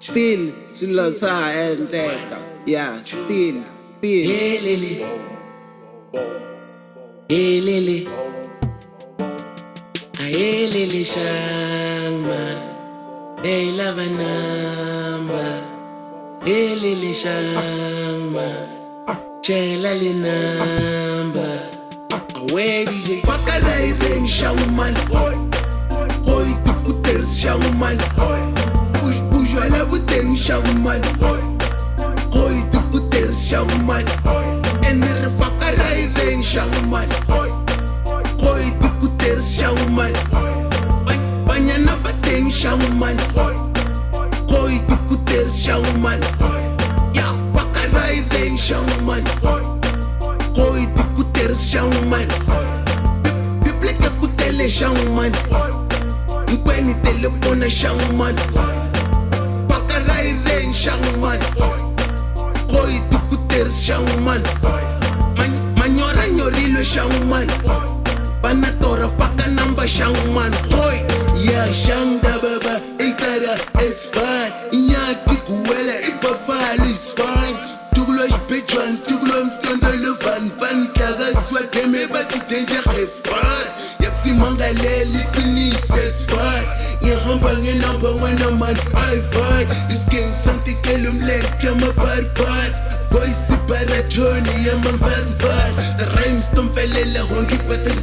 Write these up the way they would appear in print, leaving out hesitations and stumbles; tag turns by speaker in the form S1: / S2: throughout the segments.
S1: Still, swilo swa endleka. Yeah, still.
S2: Hey Lily, hey Lily, hey Lily Shangma, hey lava number, hey Lily Shangma, chela li number, away DJ. Pakarai ring shangman, hoy tu puter shangman, push wala buteng shangman, hoy tu puter shangman, en er pakarai ring shangman, hoy tu puter shangman, banyana bateng shangman, hoy tu puter shangman, ya pakarai ring shangman, hoy tu puter shangman, de pleka putele shangman, nkweni telefona shangman, pakarai ring shangman, hoy tu puter shangman, manyora nyorilo shangman, banatora faka namba shangman, hoy ya shanga baba itara is fine, inyati kuwela ipafali is fine, tugulo ishpechwan tugulo mtondolo fan kaga swate me bati danger refan, yaksi mangaleli tunise is fine, yahamba ngenamba wana man high five, this king santi kelum leke ma barbar, voice baratoni yama van, the rhymes tomfelela hongi fatan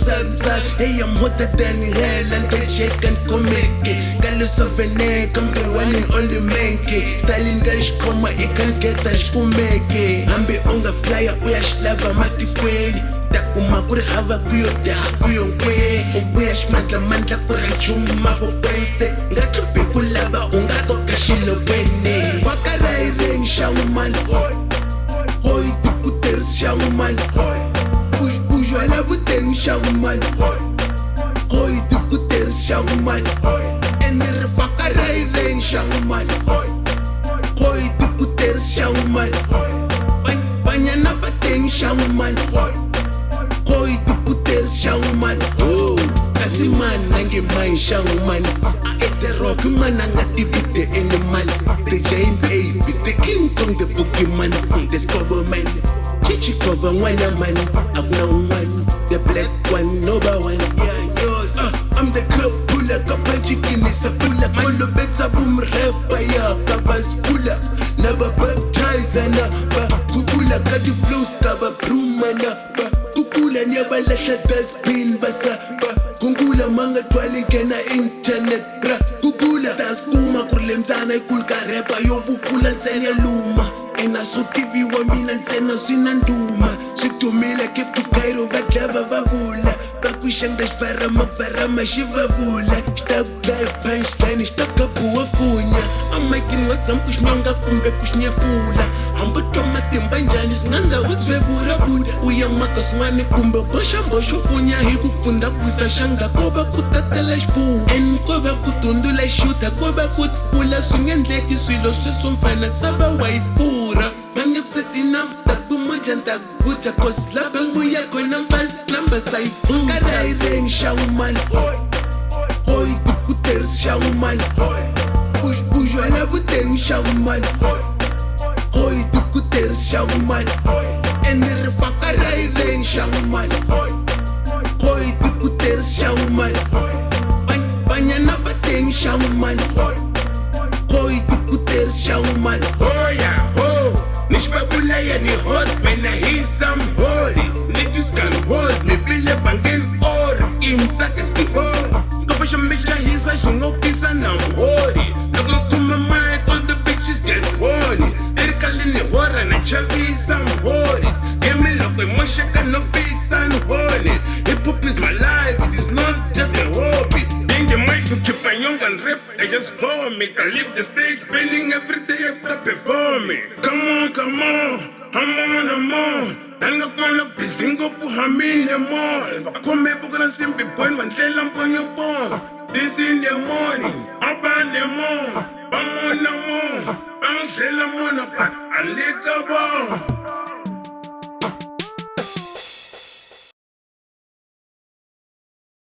S2: hey I'm hotter than hell and they shake and komeke, Carlos of Vene, come the one and only menke, styling gash koma ikan ketash kumeke, ambe onga flyer uya shlava mati kweni, takuma kuri hava kuyo te hakuyo kwe, ubuya shmantla kuri chuma popense, ngatupi kulava unga toka shilo bwene, wakarai ring shauman, hoy tu puter shauman, push wala buteng shauman, hoy tu puter shauman, en er pakarai ring shauman, hoy tu puter shauman, banyana bateng shauman, hoy tu puter shauman, oh kasi man nange mai shauman, ete rock man angati bite animal, the giant ape, the king kong the Pokemon, the scobo man, chichi cover one man, up no one, the black one, number one, yeah, yours. I'm the club puller, kapanchi kinisa puller, kolo beta boom rapper, ya kabas puller, never baptize ba kukula kadi flows kaba brumana, ba kukula nyaba lasha dustbin basa, ba kungula manga twali kena internet, ra kukula tas kuma kulemzana ikulka rapper yompupula ntsenya luma, ena so TV wa mina ntsena sina nduma, switumile keep to Cairo vadlava vavula, bakushanga varama shivavula, xitakuklaya punchline xitakabuwa funya, amaking wasam kuxnyonga kumbe kuxnyefula, hamba twa matimba njhani singanda usivevura buda, uyamaka swin'wana kumbe boxamboxo funya hi ku pfunda kusa xanga ko va ku tatela xifuwo, and ko va ku tundula xuta ko va ku pfula, swi nge endleki swilo sweswo mfana sava wa yi pfurha, va nge pfutsi na takumoja ntakuvuta cause lava nguya kona mfana namba sayifuna, karai ring shauman, hoy tu puter shauman, push wala buteng shauman, hoy tu puter shauman, en er pakarai ring shauman, hoy tu puter shauman, banyana bateng shauman, hoy tu puter shauman,
S3: Oh yeah, oh, nishbabula ya ni hot when I hear some holy, niggas can hold me, bile bangen or imtaka ski ho, kopasha misha hisa shingo kisa na hori, looking kuma my all the bitches get horny, erikalini hora na chavi some hori, give me look with Moshe can no fix and horny, hip hop is my life, it is not just a hobby, being the mic to keep my young and rap, I just form it, I leave the stage bending every day after performing, come on, I'm on, Tanga kona bisingo fu hamile mall, bakome bukana simpi point wantela mponyo bon, this in the morning, up on the moon, I'm on the moon, I'm selling on a pack, I lick a ball.